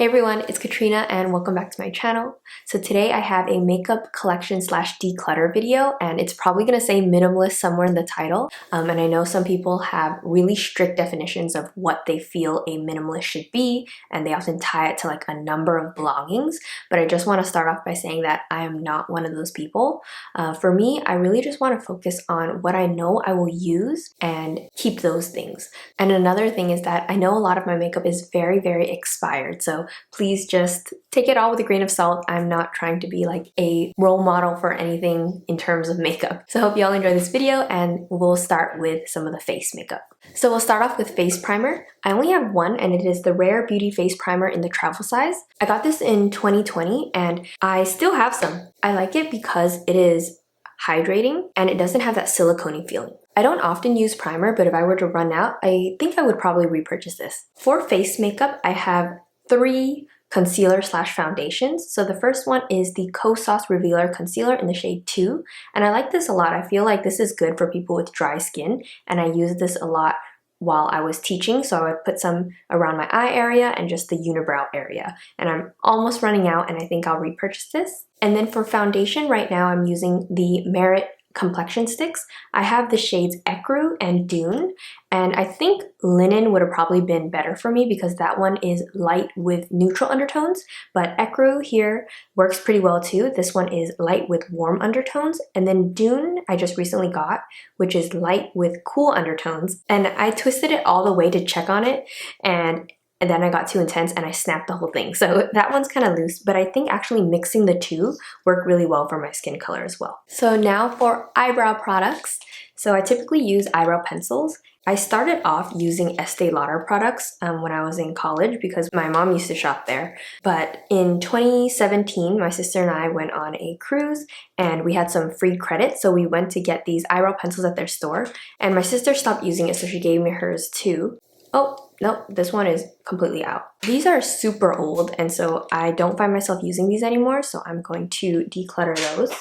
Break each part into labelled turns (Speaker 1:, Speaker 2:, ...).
Speaker 1: Hey everyone, it's Katrina and welcome back to my channel. So today I have a makeup collection slash declutter video, and it's probably going to say minimalist somewhere in the title. And I know some people have really strict definitions of what they feel a minimalist should be, and they often tie it to like a number of belongings. But I just want to start off by saying that I am not one of those people. For me, I really just want to focus on what I know I will use and keep those things. And another thing is that I know a lot of my makeup is very expired, so please just take it all with a grain of salt. I'm not trying to be like a role model for anything in terms of makeup. So I hope you all enjoy this video, and we'll start with some of the face makeup. So we'll start off with face primer. I only have one, and it is the Rare Beauty Face Primer in the travel size. I got this in 2020 and I still have some. I like it because it is hydrating and it doesn't have that silicone feeling. I don't often use primer, but if I were to run out, I think I would probably repurchase this. For face makeup, I have 3 concealer slash foundations. So the first one is the Kosas Revealer Concealer in the shade 2. And I like this a lot. I feel like this is good for people with dry skin. And I use this a lot while I was teaching. So I would put some around my eye area and just the unibrow area. And I'm almost running out, and I think I'll repurchase this. And then for foundation, right now I'm using the Merit Complexion sticks. I have the shades Ecru and Dune, and I think Linen would have probably been better for me because that one is light with neutral undertones, but Ecru here works pretty well too. This one is light with warm undertones, and then Dune I just recently got, which is light with cool undertones, and I twisted it all the way to check on it, and then I got too intense and I snapped the whole thing. So that one's kind of loose, but I think actually mixing the two worked really well for my skin color as well. So now for eyebrow products. So I typically use eyebrow pencils. I started off using Estee Lauder products when I was in college because my mom used to shop there. But in 2017, my sister and I went on a cruise and we had some free credit. So we went to get these eyebrow pencils at their store, and my sister stopped using it, so she gave me hers too. Oh, nope, this one is completely out. These are super old, and so I don't find myself using these anymore, so I'm going to declutter those.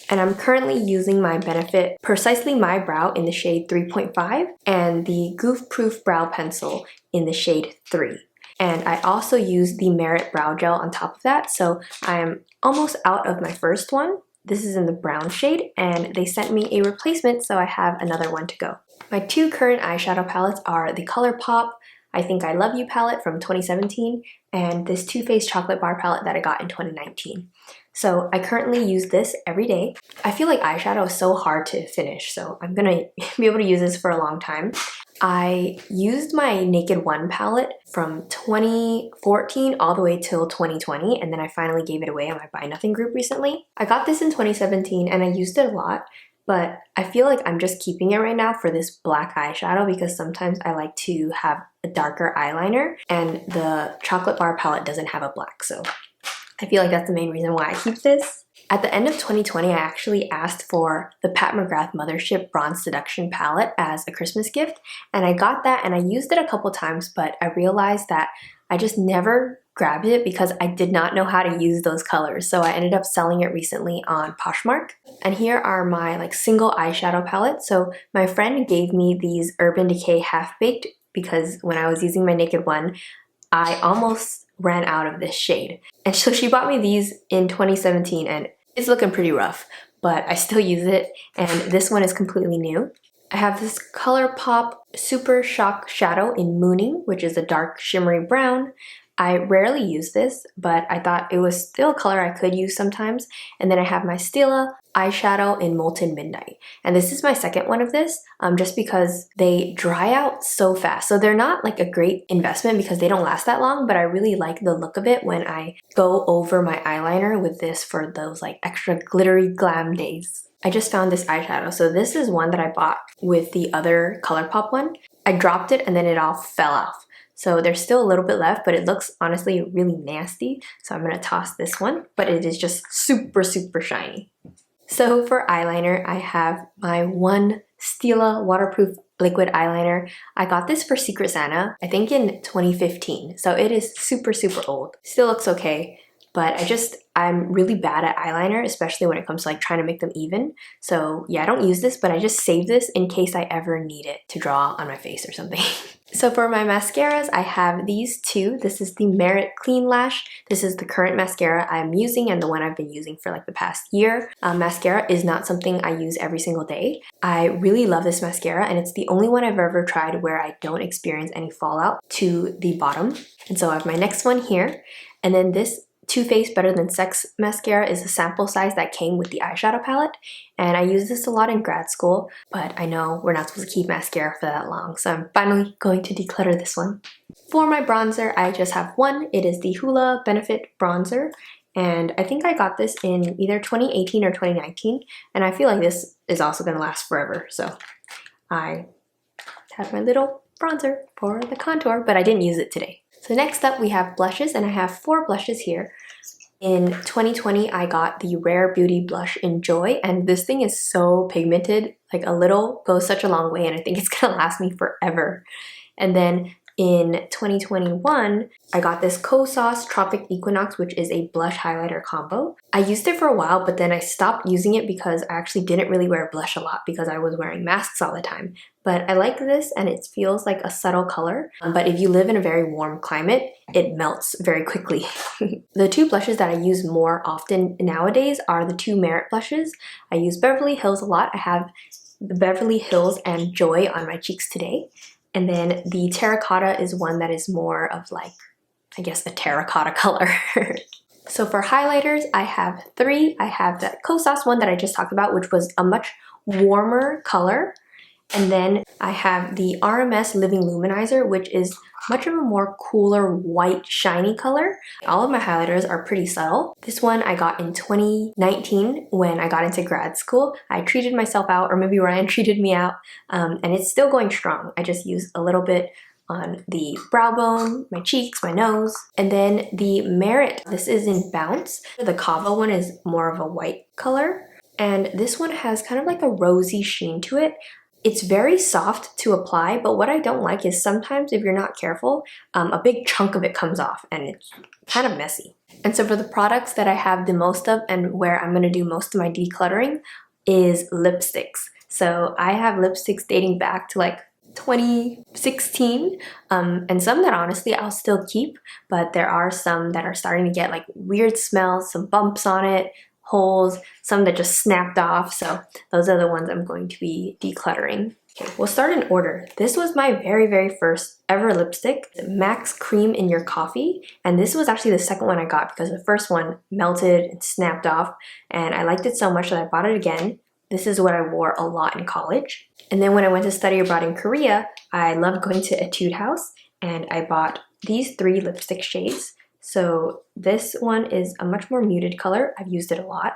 Speaker 1: And I'm currently using my Benefit Precisely My Brow in the shade 3.5 and the Goof Proof Brow Pencil in the shade 3. And I also use the Merit Brow Gel on top of that, so I'm almost out of my first one. This is in the brown shade, and they sent me a replacement, so I have another one to go. My 2 current eyeshadow palettes are the Colourpop I Think I Love You palette from 2017 and this Too Faced Chocolate Bar palette that I got in 2019. So I currently use this every day. I feel like eyeshadow is so hard to finish, so I'm gonna be able to use this for a long time. I used my Naked One palette from 2014 all the way till 2020, and then I finally gave it away on my Buy Nothing group recently. I got this in 2017 and I used it a lot, but I feel like I'm just keeping it right now for this black eyeshadow because sometimes I like to have a darker eyeliner, and the chocolate bar palette doesn't have a black, so I feel like that's the main reason why I keep this. At the end of 2020, I actually asked for the Pat McGrath Mothership Bronze Seduction palette as a Christmas gift, and I got that and I used it a couple times, but I realized that I just never grabbed it because I did not know how to use those colors, so I ended up selling it recently on Poshmark. And here are my like single eyeshadow palettes. So my friend gave me these Urban Decay Half Baked because when I was using my Naked One, I almost ran out of this shade. And so she bought me these in 2017 and it's looking pretty rough, but I still use it, and this one is completely new. I have this Colourpop Super Shock Shadow in Mooning, which is a dark shimmery brown. I rarely use this, but I thought it was still a color I could use sometimes. And then I have my Stila Eyeshadow in Molten Midnight. And this is my second one of this, just because they dry out so fast. So they're not like a great investment because they don't last that long, but I really like the look of it when I go over my eyeliner with this for those like extra glittery glam days. I just found this eyeshadow. So this is one that I bought with the other Colourpop one. I dropped it and then it all fell off. So there's still a little bit left, but it looks honestly really nasty. So I'm gonna toss this one, but it is just super shiny. So for eyeliner, I have my one Stila waterproof liquid eyeliner. I got this for Secret Santa, I think in 2015. So it is super old. Still looks okay. but I'm really bad at eyeliner, especially when it comes to like trying to make them even. So yeah, I don't use this, but I just save this in case I ever need it to draw on my face or something. So for my mascaras, I have these two. This is the Merit Clean Lash. This is the current mascara I'm using and the one I've been using for like the past year. Mascara is not something I use every single day. I really love this mascara, and it's the only one I've ever tried where I don't experience any fallout to the bottom. And so I have my next one here. And then this Too Faced Better Than Sex mascara is the sample size that came with the eyeshadow palette, and I use this a lot in grad school, but I know we're not supposed to keep mascara for that long, so I'm finally going to declutter this one. For my bronzer, I just have one. It is the Hoola Benefit Bronzer, and I think I got this in either 2018 or 2019, and I feel like this is also going to last forever, so I have my little bronzer for the contour, but I didn't use it today. So next up we have blushes, and I have 4 blushes here. In 2020, I got the Rare Beauty blush in Joy, and this thing is so pigmented. Like a little goes such a long way, and I think it's gonna last me forever. And then in 2021, I got this Kosas Tropic Equinox, which is a blush highlighter combo. I used it for a while, but then I stopped using it because I actually didn't really wear blush a lot because I was wearing masks all the time. But I like this, and it feels like a subtle color. But if you live in a very warm climate, it melts very quickly. The 2 blushes that I use more often nowadays are the 2 Merit blushes. I use Beverly Hills a lot. I have the Beverly Hills and Joy on my cheeks today. And then the terracotta is one that is more of like, I guess, a terracotta color. So for highlighters, I have 3. I have the Kosas one that I just talked about, which was a much warmer color. And then I have the RMS Living Luminizer, which is much of a more cooler white shiny color. All of my highlighters are pretty subtle. This one I got in 2019 when I got into grad school. I treated myself out, or maybe Ryan treated me out, and it's still going strong. I just use a little bit on the brow bone, my cheeks, my nose. And then the Merit, this is in Bounce. The Cava one is more of a white color, and this one has kind of like a rosy sheen to it. It's very soft to apply, but what I don't like is sometimes if you're not careful, a big chunk of it comes off and it's kind of messy. And so for the products that I have the most of and where I'm going to do most of my decluttering is lipsticks. So I have lipsticks dating back to like 2016, and some that honestly I'll still keep, but there are some that are starting to get like weird smells, some bumps on it, holes, some that just snapped off, so those are the ones I'm going to be decluttering. Okay, we'll start in order. This was my very first ever lipstick, Max Cream in Your Coffee, and this was actually the second one I got because the first one melted and snapped off, and I liked it so much that I bought it again. This is what I wore a lot in college. And then when I went to study abroad in Korea, I loved going to Etude House, and I bought these 3 lipstick shades. So this one is a much more muted color. I've used it a lot.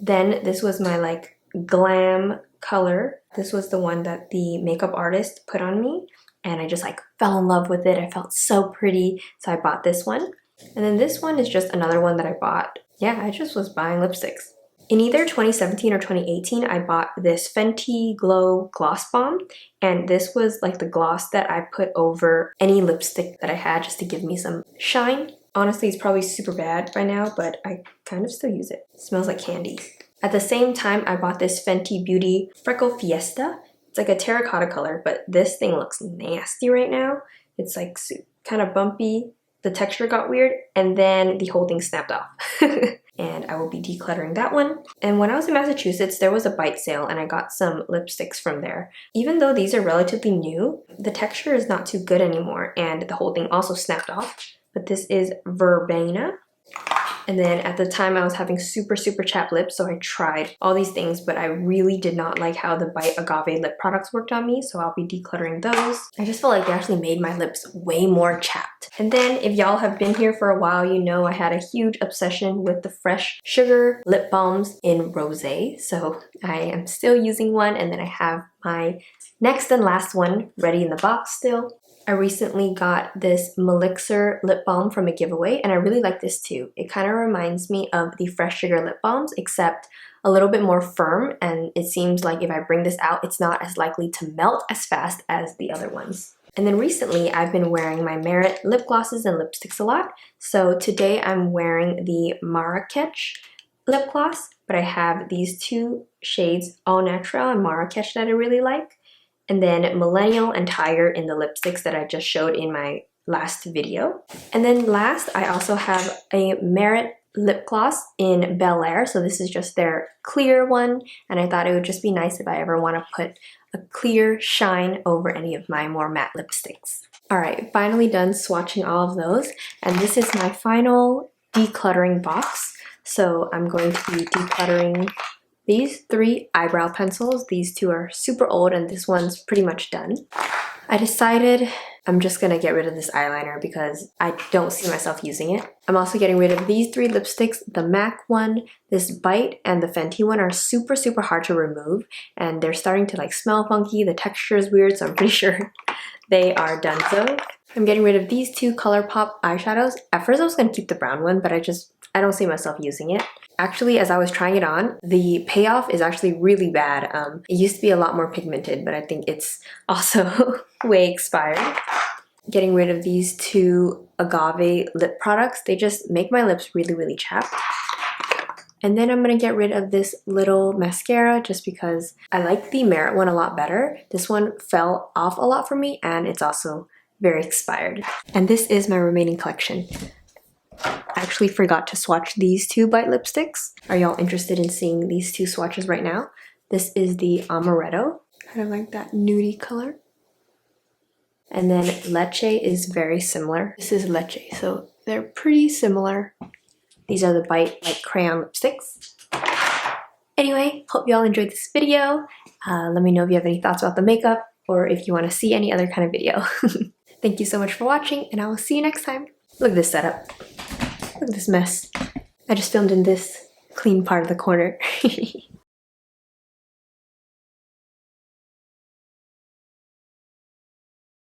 Speaker 1: Then this was my like glam color. This was the one that the makeup artist put on me, and I just like fell in love with it. I felt so pretty, so I bought this one. And then this one is just another one that I bought. Yeah, I just was buying lipsticks. In either 2017 or 2018, I bought this Fenty Glow Gloss Bomb, and this was like the gloss that I put over any lipstick that I had just to give me some shine. Honestly, it's probably super bad by now, but I kind of still use it. It smells like candy. At the same time, I bought this Fenty Beauty Freckle Fiesta. It's like a terracotta color, but this thing looks nasty right now. It's like kind of bumpy. The texture got weird, and then the whole thing snapped off. And I will be decluttering that one. And when I was in Massachusetts, there was a bite sale, and I got some lipsticks from there. Even though these are relatively new, the texture is not too good anymore, and the whole thing also snapped off. But this is Verbena. And then at the time I was having super chapped lips, so I tried all these things, but I really did not like how the Bite Agave lip products worked on me, so I'll be decluttering those. I just felt like they actually made my lips way more chapped. And then if y'all have been here for a while, you know I had a huge obsession with the Fresh Sugar lip balms in Rosé, so I am still using one, and then I have my next and last one ready in the box still. I recently got this Melixir lip balm from a giveaway, and I really like this too. It kind of reminds me of the Fresh Sugar lip balms, except a little bit more firm, and it seems like if I bring this out, it's not as likely to melt as fast as the other ones. And then recently I've been wearing my Merit lip glosses and lipsticks a lot. So today I'm wearing the Marrakech lip gloss, but I have these two shades, All Natural and Marrakech, that I really like. And then Millennial and Tiger in the lipsticks that I just showed in my last video. And then last, I also have a Merit lip gloss in Bel Air. So this is just their clear one, and I thought it would just be nice if I ever want to put a clear shine over any of my more matte lipsticks. Alright, finally done swatching all of those, and this is my final decluttering box. So I'm going to be decluttering these 3 eyebrow pencils. These 2 are super old and this one's pretty much done. I decided I'm just gonna get rid of this eyeliner because I don't see myself using it. I'm also getting rid of these 3 lipsticks. The MAC one, this Bite, and the Fenty one are super hard to remove, and they're starting to like smell funky. The texture is weird, so I'm pretty sure they are done so. I'm getting rid of these 2 Colourpop eyeshadows. At first I was gonna keep the brown one, but I don't see myself using it. Actually, as I was trying it on, the payoff is actually really bad. It used to be a lot more pigmented, but I think it's also way expired. Getting rid of these 2 Agave lip products. They just make my lips really chapped. And then I'm gonna get rid of this little mascara just because I like the Merit one a lot better. This one fell off a lot for me, and it's also very expired. And this is my remaining collection. I actually forgot to swatch these 2 Bite lipsticks. Are y'all interested in seeing these 2 swatches right now? This is the Amaretto, kind of like that nudie color. And then Leche is very similar. This is Leche, so they're pretty similar. These are the Bite like crayon lipsticks. Anyway, hope y'all enjoyed this video. Let me know if you have any thoughts about the makeup or if you want to see any other kind of video. Thank you so much for watching, and I will see you next time. Look at this setup. Look at this mess. I just filmed in this clean part of the corner.